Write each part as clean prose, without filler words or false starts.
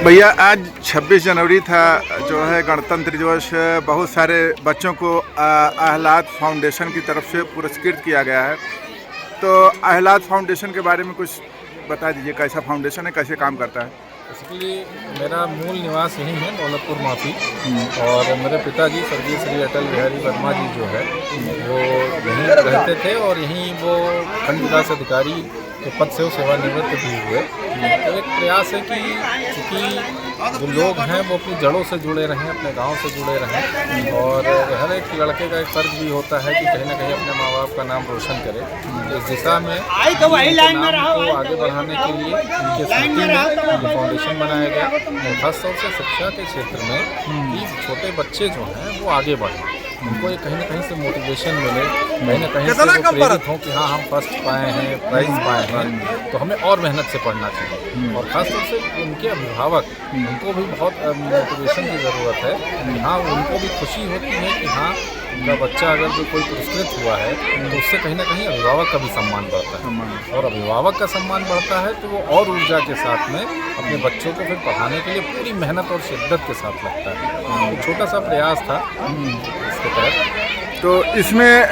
भैया आज 26 जनवरी था जो है गणतंत्र दिवस। बहुत सारे बच्चों को आहलाद फाउंडेशन की तरफ से पुरस्कृत किया गया है। तो आहलाद फाउंडेशन के बारे में कुछ बता दीजिए, कैसा फाउंडेशन है, कैसे काम करता है। बेसिकली मेरा मूल निवास यहीं है दौलतपुर माफी, और मेरे पिताजी स्वर्गीय श्री अटल बिहारी वर्मा जी जो है वो यहीं रहते थे और यहीं वो खंड विकास अधिकारी के पद से वो सेवानिवृत्त भी हुए। तो एक प्रयास है कि चूँकि जो लोग हैं वो अपनी जड़ों से जुड़े रहें, अपने गांव से जुड़े रहें, और हर एक लड़के का एक फर्ज भी होता है कि कहीं ना कहीं अपने माँ बाप का नाम रोशन करे। तो इस दिशा में नाम को आगे बढ़ाने के लिए उनके स्मृति में फाउंडेशन बनाया गया, और खासतौर से शिक्षा के क्षेत्र में कि छोटे बच्चे जो हैं वो आगे बढ़ें, उनको एक कहीं ना कहीं से मोटिवेशन मिले, कहीं ना कहीं से वो प्रेरित हों कि हाँ हम फर्स्ट पाए हैं, प्राइज़ पाए हैं, तो हमें और मेहनत से पढ़ना चाहिए। और ख़ासतौर से उनके अभिभावक, उनको भी बहुत मोटिवेशन की ज़रूरत है कि हाँ उनको भी खुशी होती है कि हाँ उनका बच्चा अगर जो कोई पुरस्कृत हुआ है तो उससे कहीं ना कहीं अभिभावक का भी सम्मान बढ़ता है, और अभिभावक का सम्मान बढ़ता है तो वो और ऊर्जा के साथ में अपने बच्चों को फिर पढ़ाने के लिए पूरी मेहनत और शिद्दत के साथ लगता है। तो छोटा सा प्रयास था इसके तहत। तो इसमें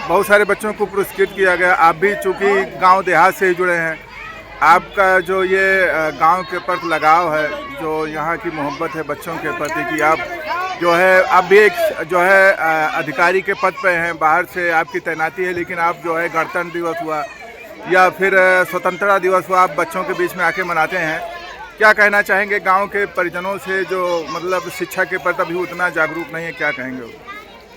बहुत सारे बच्चों को पुरस्कृत किया गया। आप भी चूँकि गांव देहात से ही जुड़े हैं, आपका जो ये गांव के प्रति लगाव है, जो यहाँ की मोहब्बत है बच्चों के प्रति, कि आप जो है आप भी एक जो है अधिकारी के पद पे हैं, बाहर से आपकी तैनाती है, लेकिन आप जो है गणतंत्र दिवस हुआ या फिर स्वतंत्रता दिवस हुआ, आप बच्चों के बीच में आके मनाते हैं। क्या कहना चाहेंगे गांव के परिजनों से जो मतलब शिक्षा के प्रति अभी उतना जागरूक नहीं है, क्या कहेंगे?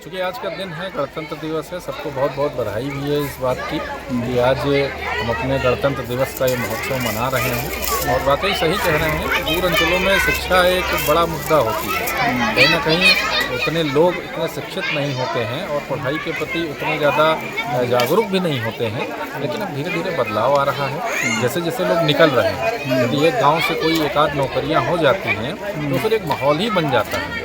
चूँकि आज का दिन है, गणतंत्र दिवस है, सबको बहुत बहुत बधाई भी है इस बात की कि आज हम अपने गणतंत्र दिवस का ये महोत्सव मना रहे हैं। और वाकई सही कह रहे हैं कि दूर अंचलों में शिक्षा एक बड़ा मुद्दा होती है। कहीं ना कहीं उतने लोग इतने शिक्षित नहीं होते हैं और पढ़ाई के प्रति उतने ज़्यादा जागरूक भी नहीं होते हैं, लेकिन अब धीरे धीरे बदलाव आ रहा है। जैसे जैसे लोग निकल रहे हैं, यदि एक गाँव से कोई एक आध नौकरियाँ हो जाती हैं तो फिर एक माहौल ही बन जाता है,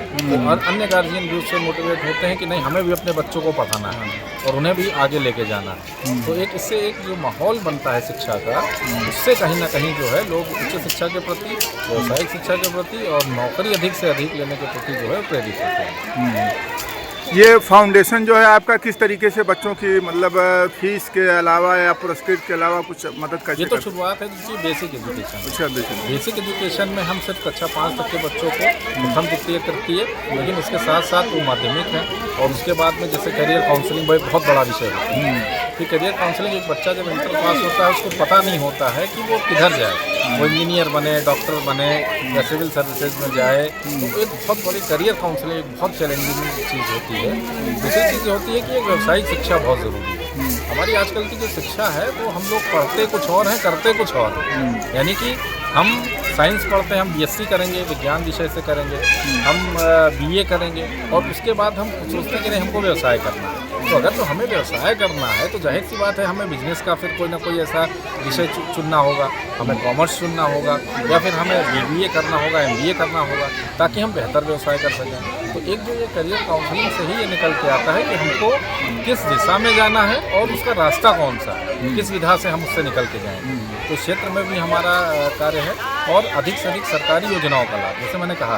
और अन्य गार्जियन भी उससे मोटिवेट होते हैं कि नहीं हमें भी अपने बच्चों को पढ़ाना है और उन्हें भी आगे लेके जाना है। तो एक इससे एक जो माहौल बनता है शिक्षा का, उससे कहीं ना कहीं जो है लोग उच्च शिक्षा के प्रति, व्यावसायिक शिक्षा के प्रति और नौकरी अधिक से अधिक लेने के प्रति जो है प्रेरित होते हैं। ये फाउंडेशन जो है आपका किस तरीके से बच्चों की मतलब फीस के अलावा या पुरस्कृत के अलावा कुछ मदद कर? ये तो शुरुआत है जिसकी बेसिक एजुकेशन। बेसिक एजुकेशन में हम सिर्फ कक्षा 5 तक के बच्चों को प्रथम द्वितीय तृतीय, लेकिन इसके साथ साथ वो माध्यमिक है, और उसके बाद में जैसे करियर काउंसलिंग बहुत बड़ा विषय है कि करियर काउंसलिंग एक बच्चा जब इंटर पास होता है उसको पता नहीं होता है कि वो किधर जाए, वो इंजीनियर बने, डॉक्टर बने या सिविल सर्विसेज में जाए। तो एक बहुत बड़ी करियर काउंसलिंग एक बहुत चैलेंजिंग चीज़ होती है। दूसरी चीज़ होती है कि एक व्यावसायिक शिक्षा बहुत ज़रूरी है। हमारी आजकल की जो शिक्षा है वो हम लोग पढ़ते कुछ और हैं, करते कुछ और हैं। यानी कि हम साइंस पढ़ते हैं, हम बीएससी करेंगे, विज्ञान विषय से करेंगे, हम बीए करेंगे, और उसके बाद हम सोचते हैं कि नहीं हमको व्यवसाय करना है। तो अगर तो हमें व्यवसाय करना है तो जाहिर सी बात है हमें बिजनेस का फिर कोई ना कोई ऐसा विषय चुनना होगा, हमें कॉमर्स चुनना होगा, या फिर हमें बीबीए करना होगा, एमबीए करना होगा, ताकि हम बेहतर व्यवसाय कर सकें। तो एक जो ये करियर काउंसलिंग से ही ये निकल के आता है कि हमको किस दिशा में जाना है और उसका रास्ता कौन सा है, किस विधा से हम उससे निकल के जाएँ। तो इस क्षेत्र में भी हमारा कार्य है, और अधिक से अधिक सरकारी योजनाओं का लाभ। जैसे मैंने कहा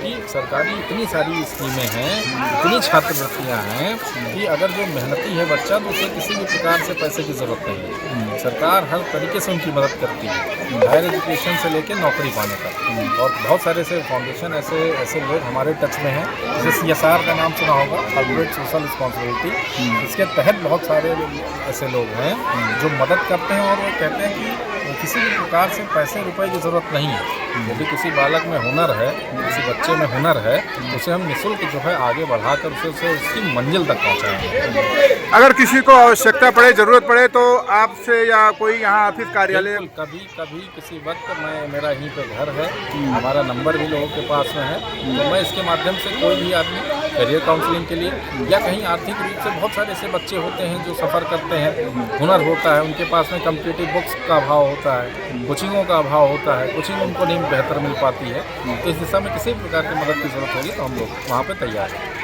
कि सरकारी इतनी सारी स्कीमें हैं, इतनी छात्रवृत्तियाँ हैं कि अगर जो मेहनती है बच्चा तो उसे किसी भी प्रकार से पैसे की ज़रूरत नहीं है। सरकार हर तरीके से उनकी मदद करती है, हायर एजुकेशन से लेकर नौकरी पाने तक। और बहुत सारे ऐसे फाउंडेशन ऐसे लोग हमारे टच में हैं, जैसे CSR का नाम सुना होगा, कॉर्पोरेट सोशल रिस्पॉन्सिबिलिटी। इसके तहत बहुत सारे ऐसे लोग हैं जो मदद करते हैं, और वो कहते हैं कि किसी भी प्रकार से पैसे रुपए की ज़रूरत नहीं है। यदि किसी बालक में हुनर है, किसी बच्चे में हुनर है, तो उसे हम निःशुल्क जो है आगे बढ़ाकर उसे उसकी मंजिल तक पहुँचाएंगे। अगर किसी को आवश्यकता पड़े, ज़रूरत पड़े, तो आपसे या कोई यहाँ ऑफिस कार्यालय? कभी किसी वक्त मेरा यहीं पे घर है, हमारा नंबर भी लोगों के पास में है, तो मैं इसके माध्यम से कोई भी आदमी करियर काउंसलिंग के लिए, या कहीं आर्थिक रूप से बहुत सारे ऐसे बच्चे होते हैं जो सफ़र करते हैं, हुनर होता है, उनके पास में कम्पिटिटिव बुक्स का अभाव होता है, कोचिंगों का अभाव होता है, कोचिंग उनको नहीं बेहतर मिल पाती है, तो इस दिशा में किसी भी प्रकार की मदद की ज़रूरत होगी तो हम लोग वहाँ पर तैयार हैं।